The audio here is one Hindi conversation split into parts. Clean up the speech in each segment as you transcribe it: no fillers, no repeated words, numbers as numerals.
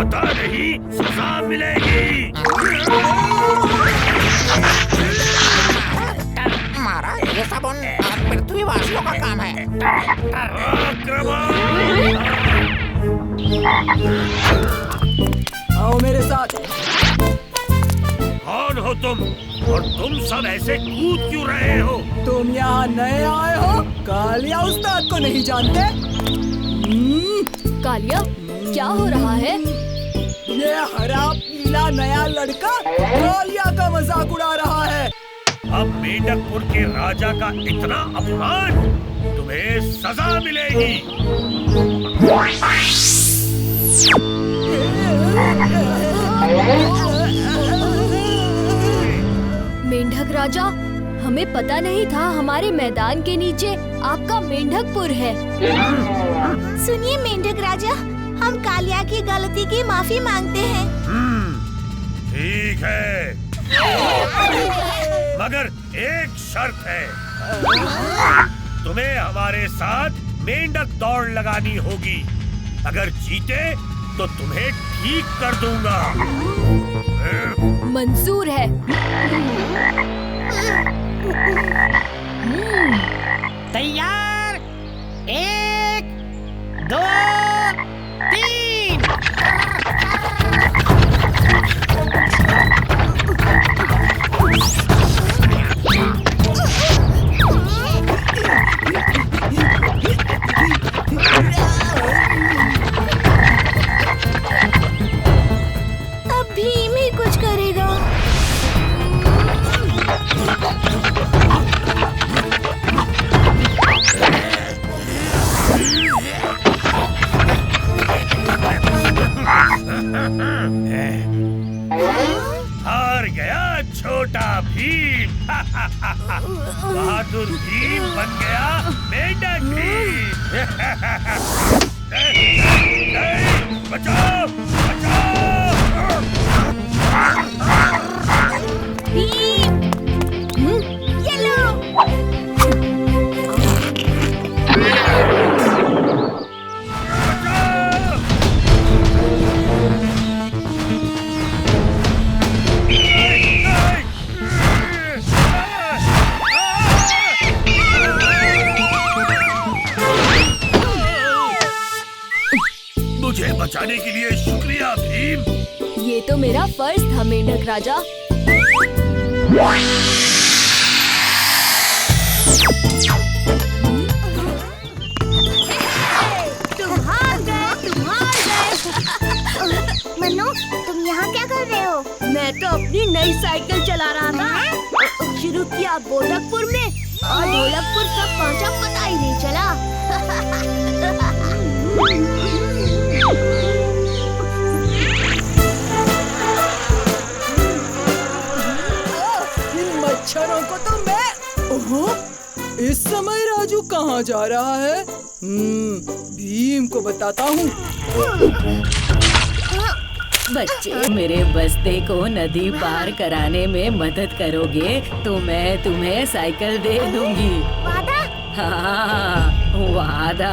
पता नहीं सजा मिलेगी। मारा ये सब उन पृथ्वीवासियों का काम है। आओ मेरे साथ। कौन हो तुम और तुम सब ऐसे कूद क्यों रहे हो? तुम यहाँ नए आए हो? कालिया उस्ताद को नहीं जानते? कालिया, क्या हो रहा है? ये हरा पीला नया लड़का कालिया का मजाक उड़ा रहा है। अब मेंढकपुर के राजा का इतना अपमान, तुम्हें सजा मिलेगी। मेंढक राजा, हमें पता नहीं था हमारे मैदान के नीचे आपका मेंढकपुर है। सुनिए मेंढक राजा, हम कालिया की गलती की माफी मांगते हैं। ठीक है, मगर एक शर्त है, तुम्हें हमारे साथ मेंढक दौड़ लगानी होगी। अगर जीते तो तुम्हें ठीक कर दूंगा। मंजूर है। तैयार, 1, 2, 3। अब भीम ही कुछ करेगा। हार गया छोटा भीम। बहादुर भीम बन गया मेंढक भीम। बचाओ, बचाओ। भीम, ये लो। मुझे बचाने के लिए शुक्रिया भीम। ये तो मेरा फर्ज था मेंढक राजा। तुम हार गए। मनु, तुम यहाँ क्या कर रहे हो? मैं तो अपनी नई साइकिल चला रहा था। शुरू किया गोरखपुर में और ढोलकपुर कब पहुँचा पता ही नहीं चला। इन मच्छरों को तो मैं। ओहो, इस समय राजू कहाँ जा रहा है? भीम को बताता हूँ। बच्चे, मेरे बस्ते को नदी पार कराने में मदद करोगे तो मैं तुम्हें साइकिल दे दूंगी। वादा? हाँ, वादा।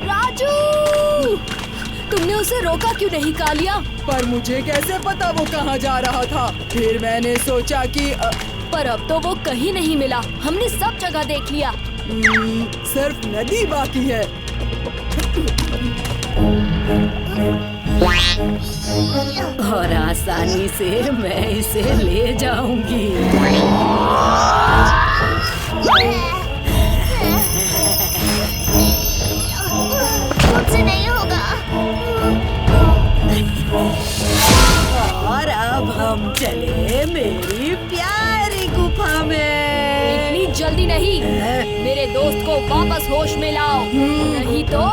राजू, तुमने उसे रोका क्यों नहीं कालिया? पर मुझे कैसे पता वो कहाँ जा रहा था? फिर मैंने सोचा कि पर अब तो वो कहीं नहीं मिला। हमने सब जगह देख लिया। सिर्फ नदी बाकी है। और आसानी से मैं इसे ले जाऊंगी। मुझसे नहीं होगा। और अब हम चले मेरी प्यारी गुफा में। इतनी जल्दी नहीं, मेरे दोस्त को वापस होश में लाओ, नहीं तो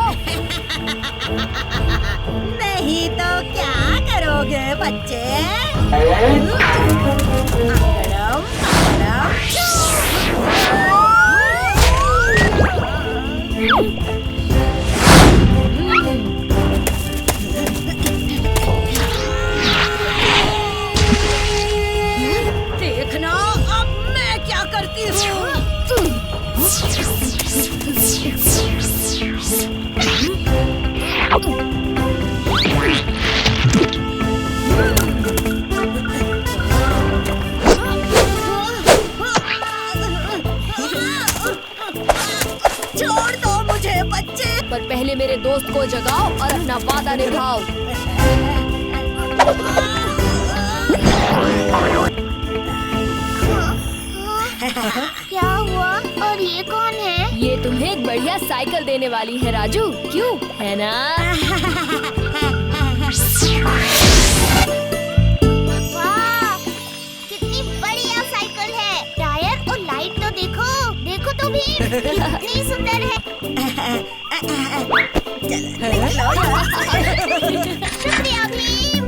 नहीं तो क्या करोगे बच्चे? अगड़म, देखना अब मैं क्या करती हूँ। सबको जगाओ और अपना वादा निभाओ। क्या हुआ? और ये कौन है? ये तुम्हें एक बढ़िया साइकिल देने वाली है राजू, क्यों है ना? वाह, कितनी बढ़िया साइकिल है। टायर और लाइट तो देखो, देखो तो भी कितनी सुंदर है। शुक्रिया भीम।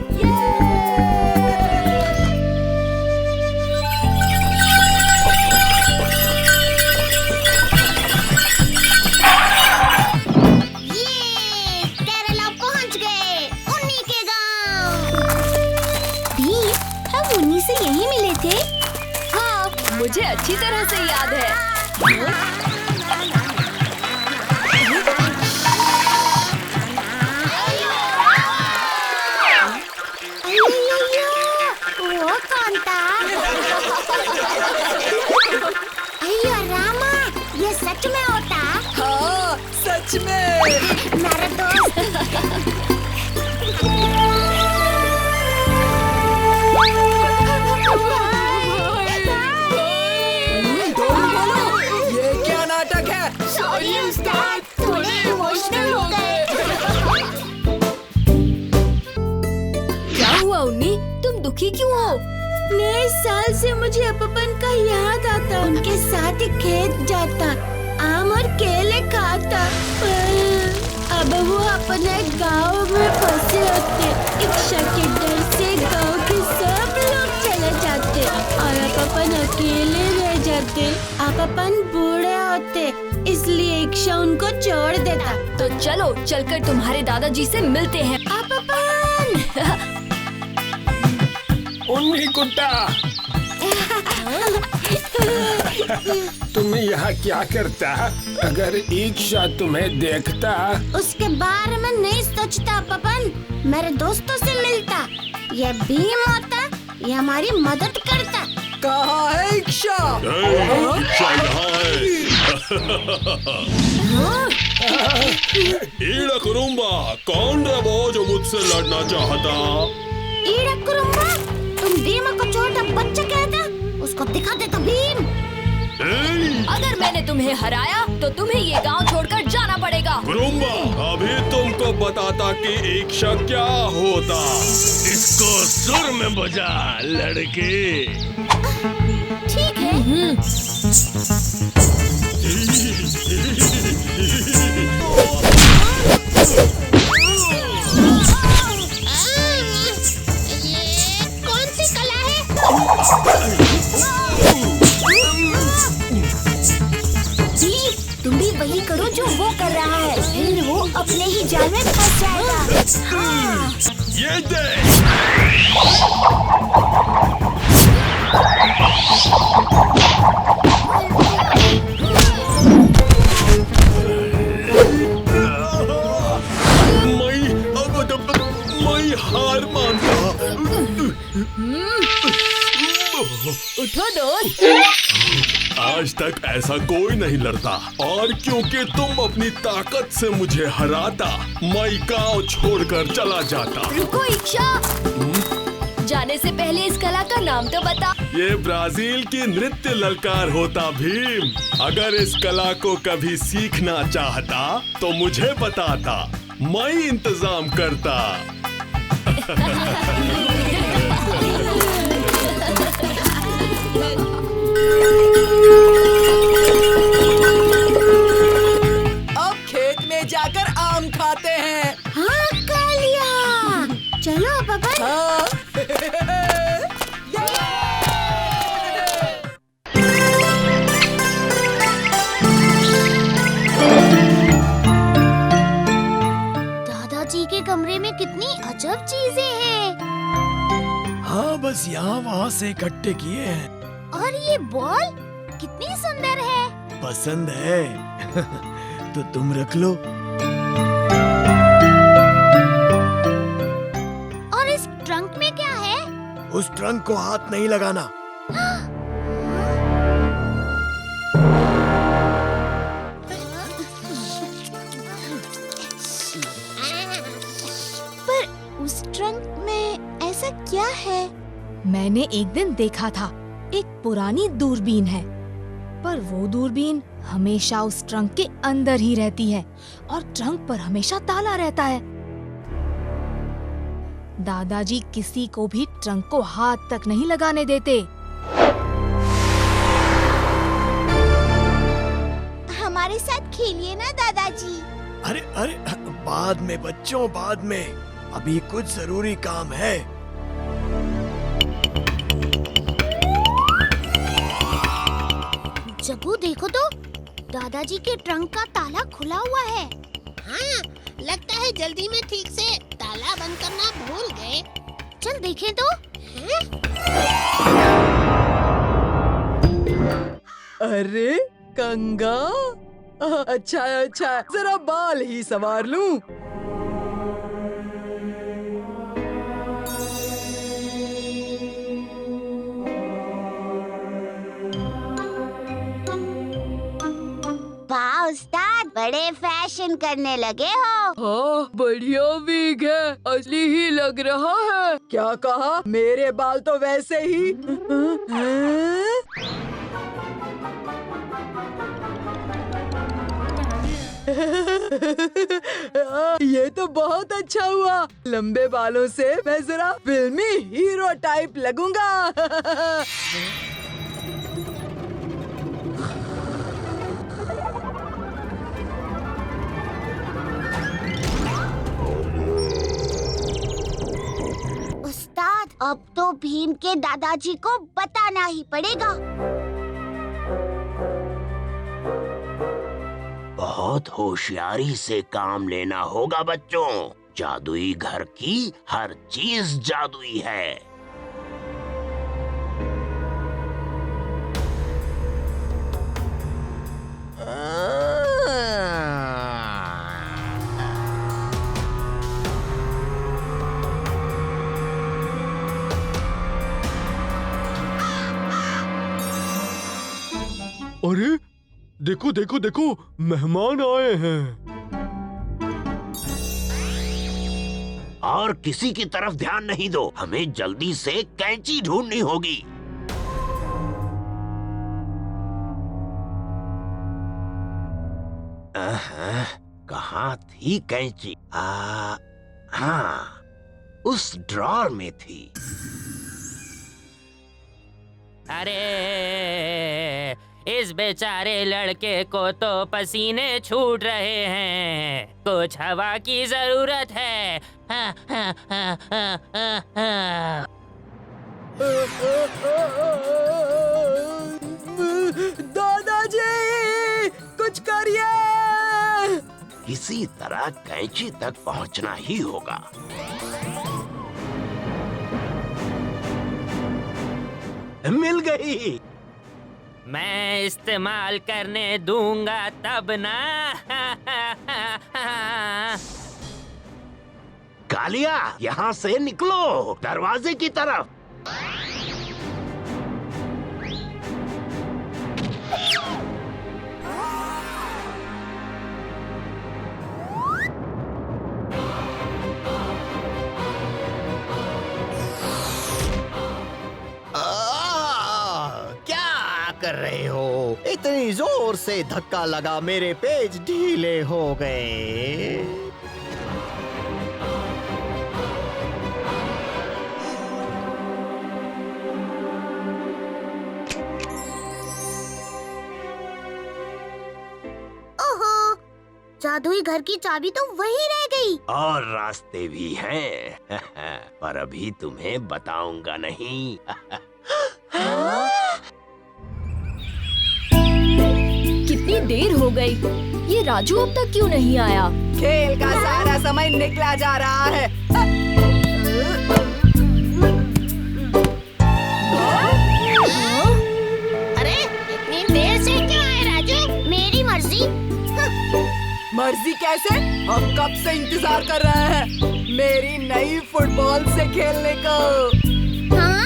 यही मिले थे? हाँ, मुझे अच्छी तरह से याद है। वो कौन था? अय्यो रामा, ये सच में होता? हाँ, सच में। मेरा दोस्त। ये क्या नाटक है? सॉरी उस्ताद, थोड़े इमोशनल हो गए। क्या हुआ उन्नी, तुम दुखी क्यों हो? नए साल से मुझे अपपन का याद आता। उनके साथ ही खेत जाता, आम और केले खाता, पर अब वो अपने गांव में फंसे होते। इच्छा के डर से गांव के सब लोग चले जाते और अपपन अकेले रह जाते। अपपन बूढ़े होते, इसलिए इच्छा उनको छोड़ देता। तो चलो चलकर तुम्हारे दादाजी से मिलते हैं। अपपन उन्नी कुत्ता, तुम यहाँ क्या करता? अगर इच्छा तुम्हें देखता। उसके बारे में नहीं सोचता पपन, मेरे दोस्तों से मिलता। ये भीम होता, ये हमारी मदद करता। कहाँ है इच्छा? इच्छा यहाँ है। ईड़ा कुरुम्बा, कौन है वो जो मुझसे लड़ना चाहता? ईड़ा कुरुम्बा, तुम भीम को छोटा बच्चा कहता? उसको दिखा दे तो भीम। अगर मैंने तुम्हें हराया तो तुम्हें ये गांव छोड़कर जाना पड़ेगा। कुरुम्बा, अभी तुमको बताता कि इच्छा क्या होता। इसको सुर में बजा लड़के। ठीक है। ये कौन सी कला है? तुम भी वही करो जो वो कर रहा है, फिर वो अपने ही जाल में फंस जाएगा। हाँ। ये देख। मैं हार मानता। उठो दोस्त। आज तक ऐसा कोई नहीं लड़ता, और क्योंकि तुम अपनी ताकत से मुझे हराता, मैं गांव छोड़कर चला जाता। रुको इच्छा, जाने से पहले इस कला का नाम तो बता। ये ब्राजील की नृत्य ललकार होता भीम। अगर इस कला को कभी सीखना चाहता तो मुझे बताता, मैं इंतजाम करता। अब खेत में जाकर आम खाते हैं। हाँ, कालिया। चलो पपन। हाँ। दादाजी के कमरे में कितनी अजब चीजें हैं। हाँ, बस यहाँ वहाँ से इकट्ठे किए हैं। और ये बॉल कितनी सुंदर है। पसंद है तो तुम रख लो। और इस ट्रंक में क्या है? उस ट्रंक को हाथ नहीं लगाना। ऐसा क्या है? मैंने एक दिन देखा था, एक पुरानी दूरबीन है, पर वो दूरबीन हमेशा उस ट्रंक के अंदर ही रहती है और ट्रंक पर हमेशा ताला रहता है। दादाजी किसी को भी ट्रंक को हाथ तक नहीं लगाने देते। हमारे साथ खेलिए ना दादाजी। अरे अरे, बाद में बच्चों, बाद में, अभी कुछ जरूरी काम है। जग्गू देखो तो, दादाजी के ट्रंक का ताला खुला हुआ है। हाँ, लगता है जल्दी में ठीक से ताला बंद करना भूल गए। चल देखें तो। अरे कंगा, अच्छा अच्छा, जरा बाल ही संवार लूं। वाह उस्ताद, बड़े फैशन करने लगे हो। हाँ, बढ़िया विग है, असली ही लग रहा है। क्या कहा? मेरे बाल तो वैसे ही। ये तो बहुत अच्छा हुआ। लंबे बालों से मैं जरा फिल्मी हीरो टाइप लगूंगा। उस्ताद, अब तो भीम के दादाजी को बताना ही पड़ेगा। बहुत होशियारी से काम लेना होगा बच्चों। जादुई घर की हर चीज जादुई है। अरे देखो देखो देखो, मेहमान आए हैं। और किसी की तरफ ध्यान नहीं दो, हमें जल्दी से कैंची ढूंढनी होगी। कहाँ थी कैंची? हाँ, उस ड्रॉर में थी। अरे इस बेचारे लड़के को तो पसीने छूट रहे हैं, कुछ हवा की जरूरत है। दादाजी, कुछ करिए। किसी तरह कैंची तक पहुंचना ही होगा। मिल गई। मैं इस्तेमाल करने दूंगा तब ना। कालिया, यहाँ से निकलो, दरवाजे की तरफ। कर रहे हो? इतनी जोर से धक्का लगा, मेरे पेज ढीले हो गए। ओहो, जादुई घर की चाबी तो वहीं रह गई। और रास्ते भी हैं, पर अभी तुम्हें बताऊंगा नहीं। कितनी देर हो गई, ये राजू अब तक क्यों नहीं आया? खेल का सारा समय निकला जा रहा है। अरे इतनी देर से क्यों आए राजू? मेरी मर्जी। मर्जी कैसे? हम कब से इंतजार कर रहे हैं मेरी नई फुटबॉल से खेलने को। हाँ?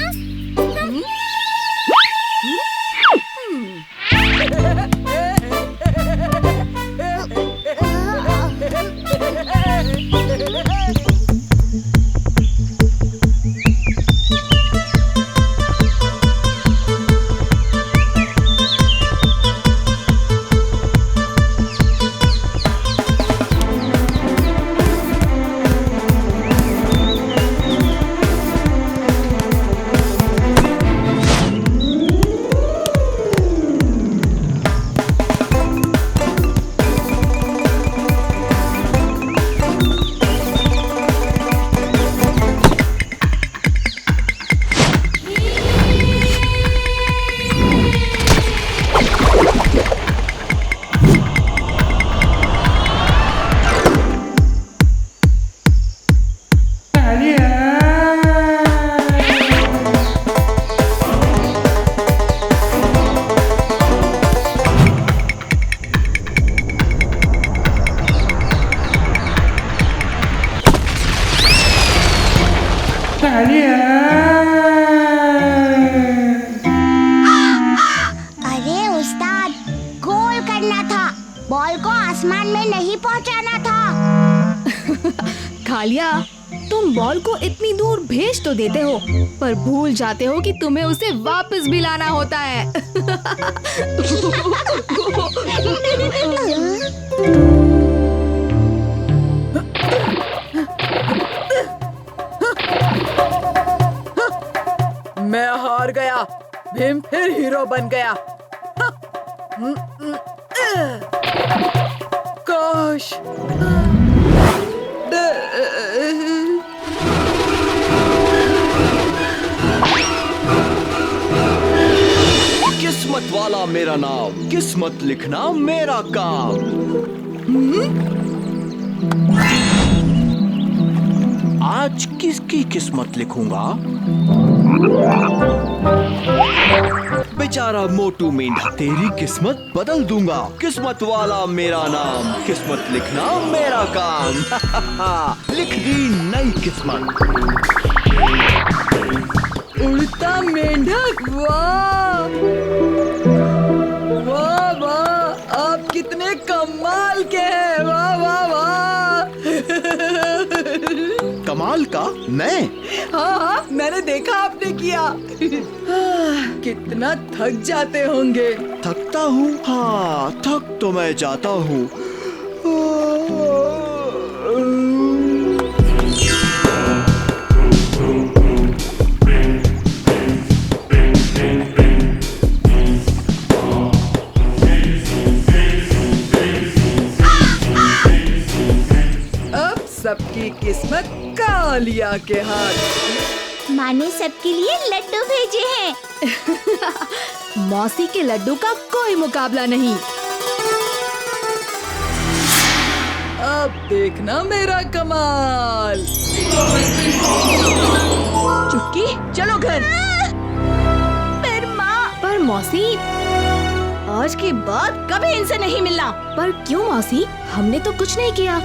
अरे उस्ताद, गोल करना था, बॉल को आसमान में नहीं पहुंचाना था। कालिया, तुम बॉल को इतनी दूर भेज तो देते हो, पर भूल जाते हो कि तुम्हें उसे वापस भी लाना होता है। मैं हार गया। भीम फिर हीरो बन गया। काश। किस्मत वाला मेरा नाम, किस्मत लिखना मेरा काम। आज किसकी किस्मत लिखूंगा? बेचारा मोटू मेंढा, तेरी किस्मत बदल दूंगा। किस्मत वाला मेरा नाम, किस्मत लिखना मेरा काम। लिख दी नई किस्मत। उड़ता मेंढक, वाह वाह वाह, आप कितने कमाल के हैं। वाह वाह वाह। कमाल का? मैं? हाँ हाँ, मैंने देखा आपने किया। कितना थक जाते होंगे। थकता हूँ? हाँ, थक तो मैं जाता हूँ। अब सबकी किस्मत कालिया के हाथ। माँ ने सबके लिए लड्डू भेजे हैं। मौसी के लड्डू का कोई मुकाबला नहीं। अब देखना मेरा कमाल। चुटकी, चलो घर। पर मौसी, आज के बाद कभी इनसे नहीं मिलना। पर क्यों मौसी? हमने तो कुछ नहीं किया।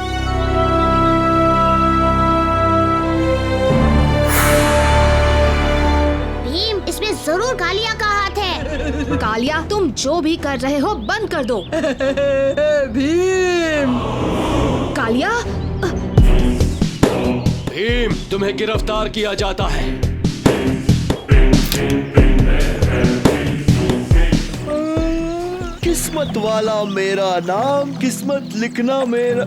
भीम, इसमें जरूर कालिया का हाथ है। कालिया, तुम जो भी कर रहे हो बंद कर दो। भीम। कालिया, भीम, तुम्हें गिरफ्तार किया जाता है। किस्मत वाला मेरा नाम, किस्मत लिखना मेरा।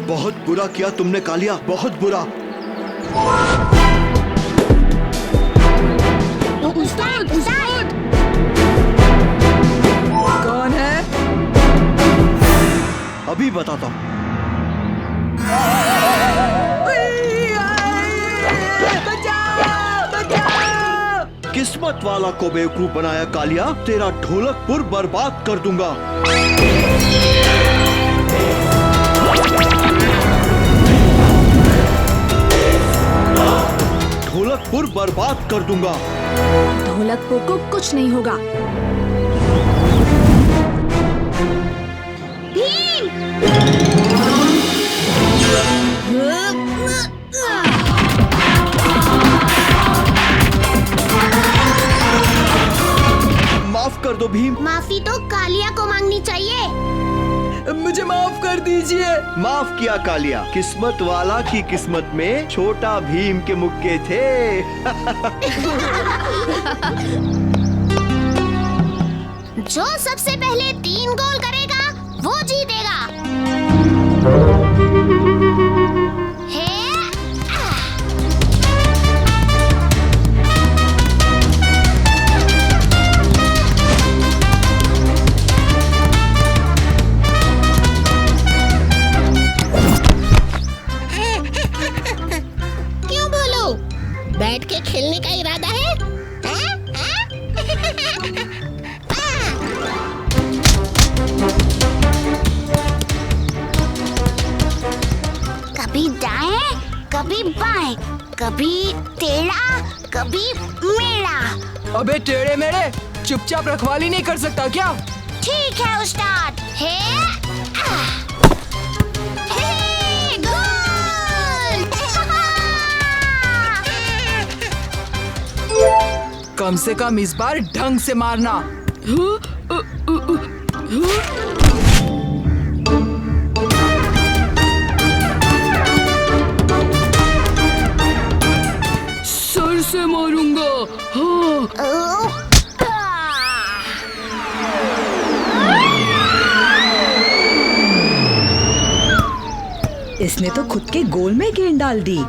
बहुत बुरा किया तुमने कालिया, बहुत बुरा। उस्ताद, उस्ताद। कौन है? अभी बताता हूँ। किस्मत वाला को बेवकूफ बनाया कालिया, तेरा ढोलकपुर बर्बाद कर दूंगा। ढोलकपुर बर्बाद कर दूंगा। ढोलकपुर को कुछ नहीं होगा। माफ कर दो भीम। माफी तो कालिया को मांगनी चाहिए। मुझे माफ कर दीजिए। माफ किया कालिया। किस्मत वाला की किस्मत में छोटा भीम के मुक्के थे। जो सबसे पहले 3 गोल करेगा वो जीतेगा। क्यों बोलो? बैठ के खेलने का इरादा है? कभी दाएं, कभी बाएं, कभी टेढ़ा, कभी मेढ़ा। अबे टेढ़े मेढ़े, चुपचाप रखवाली नहीं कर सकता क्या? ठीक है उस्ताद। कम से कम इस बार ढंग से मारना। सर से मारूंगा। हाँ। इसने तो खुद के गोल में गेंद डाल दी।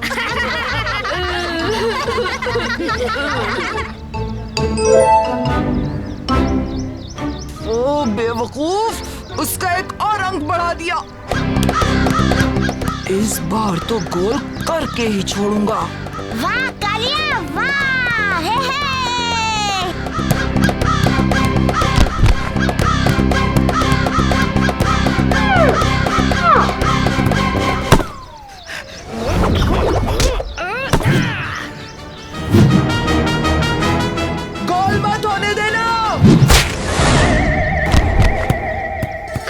ओ बेवकूफ, उसका एक और अंक बढ़ा दिया। इस बार तो गोल करके ही छोड़ूंगा। वाह कालिया वाह, हे हे। गोल मत होने देना।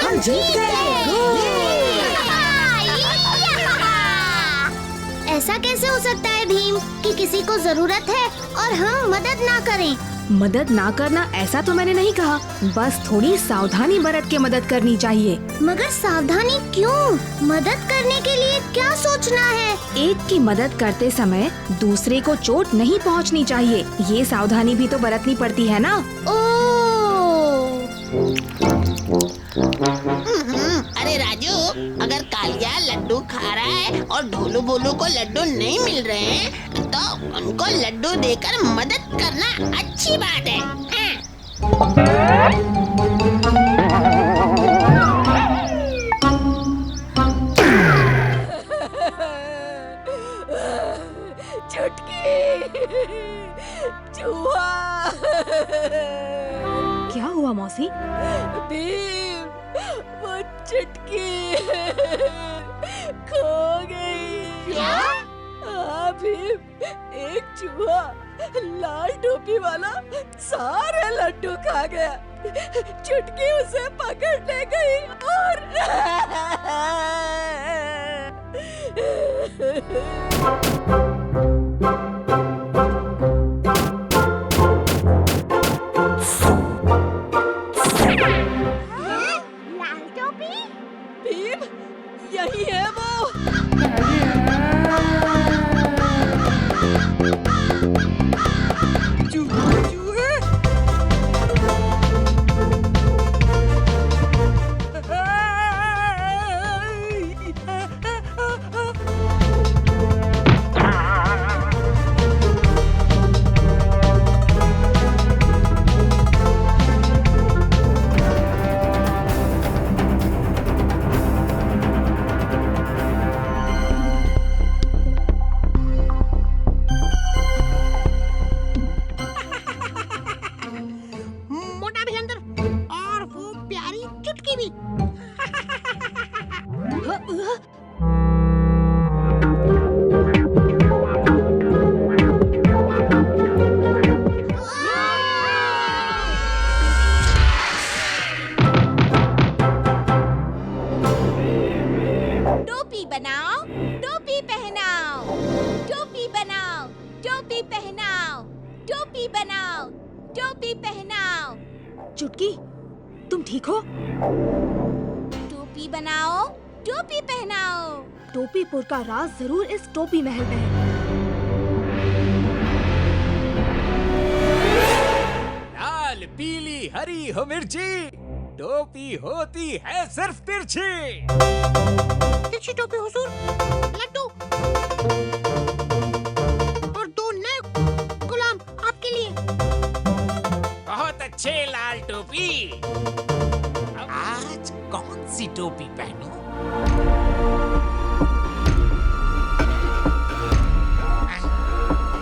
हम जीत गए। ऐसा कैसे हो सकता है भीम कि किसी को जरूरत है और हम मदद ना करें? मदद ना करना ऐसा तो मैंने नहीं कहा, बस थोड़ी सावधानी बरत के मदद करनी चाहिए। मगर सावधानी क्यों? मदद करने के लिए क्या सोचना है? एक की मदद करते समय दूसरे को चोट नहीं पहुंचनी चाहिए, ये सावधानी भी तो बरतनी पड़ती है ना। अरे राजू, अगर कालिया लड्डू खा रहा है और ढोलू बोलू को लड्डू नहीं मिल रहे हैं, तो उनको लड्डू देकर मदद करना अच्छी बात है। चुटकी, चूहा। क्या हुआ मौसी? भीम, वो चुटकी खो गई। क्या? हाँ भीम, एक चूहा लाल टोपी वाला सारे लड्डू खा गया। चुटकी उसे पकड़ने गई और लाल टोपी? भीम, यही है वो। चूहे? मोटा भी अंदर और वो प्यारी चुटकी भी। टोपी बनाओ, टोपी पहनाओ, टोपी बनाओ, टोपी पहनाओ, टोपी बनाओ, टोपी पहनाओ। चुटकी, तुम ठीक हो? टोपी बनाओ, टोपी पहनाओ। टोपीपुर का राज जरूर इस टोपी महल में है। लाल पीली हरी हो मिर्ची, टोपी होती है सिर्फ तिरछी। तिरछी टोपी हुजूर, लड्डू और 2 नए गुलाम आपके लिए। बहुत अच्छे लाल टोपी। आज कौन सी टोपी पहनूं?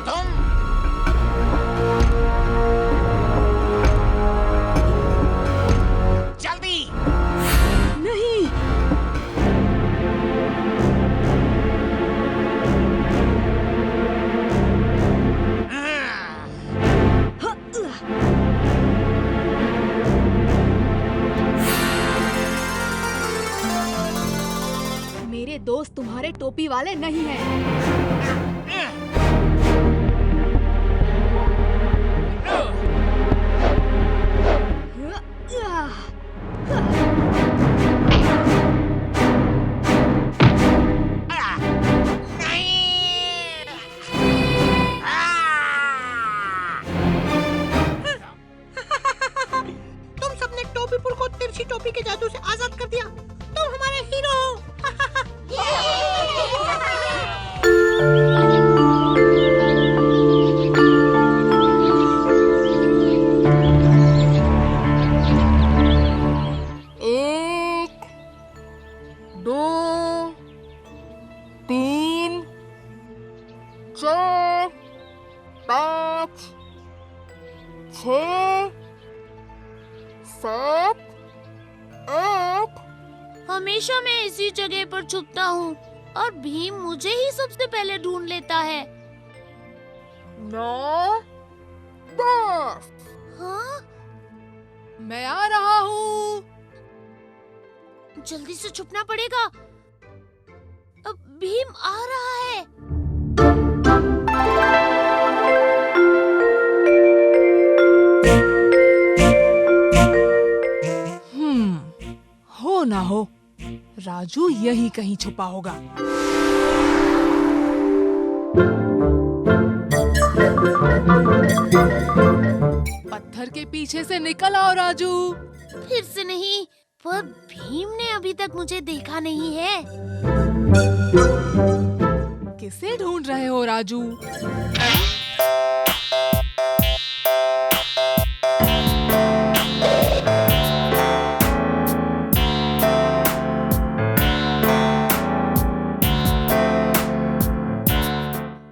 तुम जल्दी। नहीं, मेरे दोस्त तुम्हारे टोपी वाले नहीं हैं। 2 3 4 5 6 7 8। हमेशा मैं इसी जगह पर छुपता हूँ और भीम मुझे ही सबसे पहले ढूंढ लेता है। 9 10। हाँ? मैं आ रहा हूँ। जल्दी से छुपना पड़ेगा। अब भीम आ रहा है। हो ना हो, राजू यही कहीं छुपा होगा। पत्थर के पीछे से निकल आओ राजू। फिर से नहीं, पर भीम ने अभी तक मुझे देखा नहीं है। किसे ढूंढ रहे हो राजू?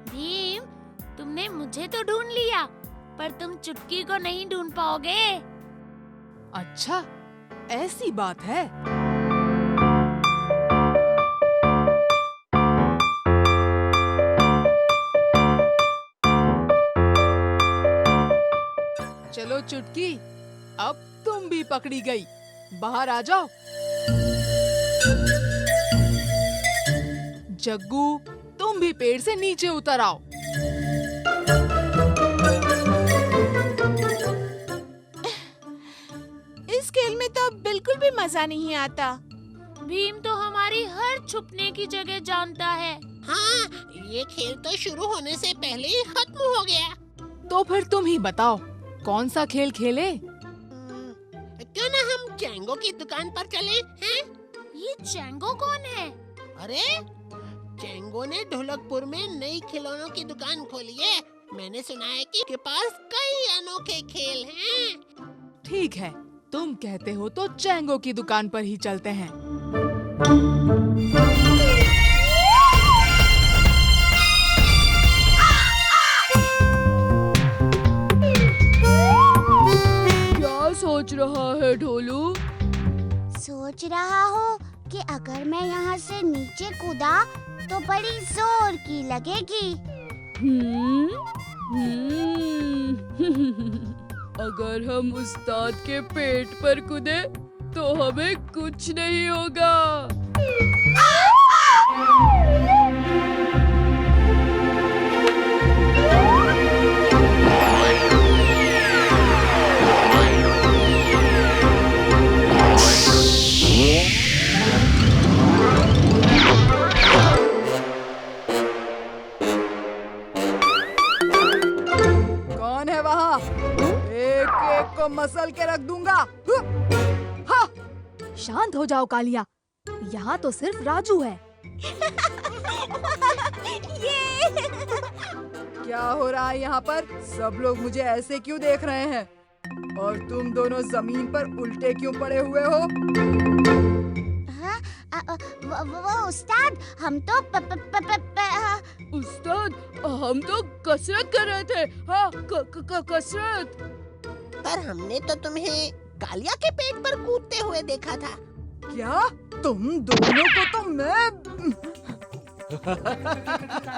भीम, तुमने मुझे तो ढूंढ लिया, पर तुम चुटकी को नहीं ढूंढ पाओगे। अच्छा, ऐसी बात है। चलो चुटकी, अब तुम भी पकड़ी गई। बाहर आ जाओ। जग्गू, तुम भी पेड़ से नीचे उतर आओ। इस खेल में तो बिल्कुल भी मजा नहीं आता। भीम तो हमारी हर छुपने की जगह जानता है। हाँ, ये खेल तो शुरू होने से पहले ही खत्म हो गया। तो फिर तुम ही बताओ, कौन सा खेल खेले? क्यों ना हम चैंगो की दुकान पर चलें, हैं? ये चैंगो कौन है? अरे, चैंगो ने ढोलकपुर में नई खिलौनों की दुकान खोली है। मैंने सुना है कि के पास कई अनोखे खेल हैं। ठीक है, तुम कहते हो तो चैंगो की दुकान पर ही चलते हैं। क्या सोच रहा है ढोलू? सोच रहा हूँ कि अगर मैं यहाँ से नीचे कूदा तो बड़ी जोर की लगेगी। अगर हम उस्ताद के पेट पर कूदे तो हमें कुछ नहीं होगा। कौन है वहाँ? एक एक को मसल के रख दूंगा। हाँ। शांत हो जाओ कालिया, यहाँ तो सिर्फ राजू है। क्या हो रहा है यहाँ पर? सब लोग मुझे ऐसे क्यों देख रहे हैं? और तुम दोनों जमीन पर उल्टे क्यों पड़े हुए हो? वो उस्ताद, हम तो उस्ताद, हम तो कसरत कर रहे थे। हाँ, कसरत। पर हमने तो तुम्हें कालिया के पेट पर कूदते हुए देखा था। क्या? तुम दोनों को तो मैं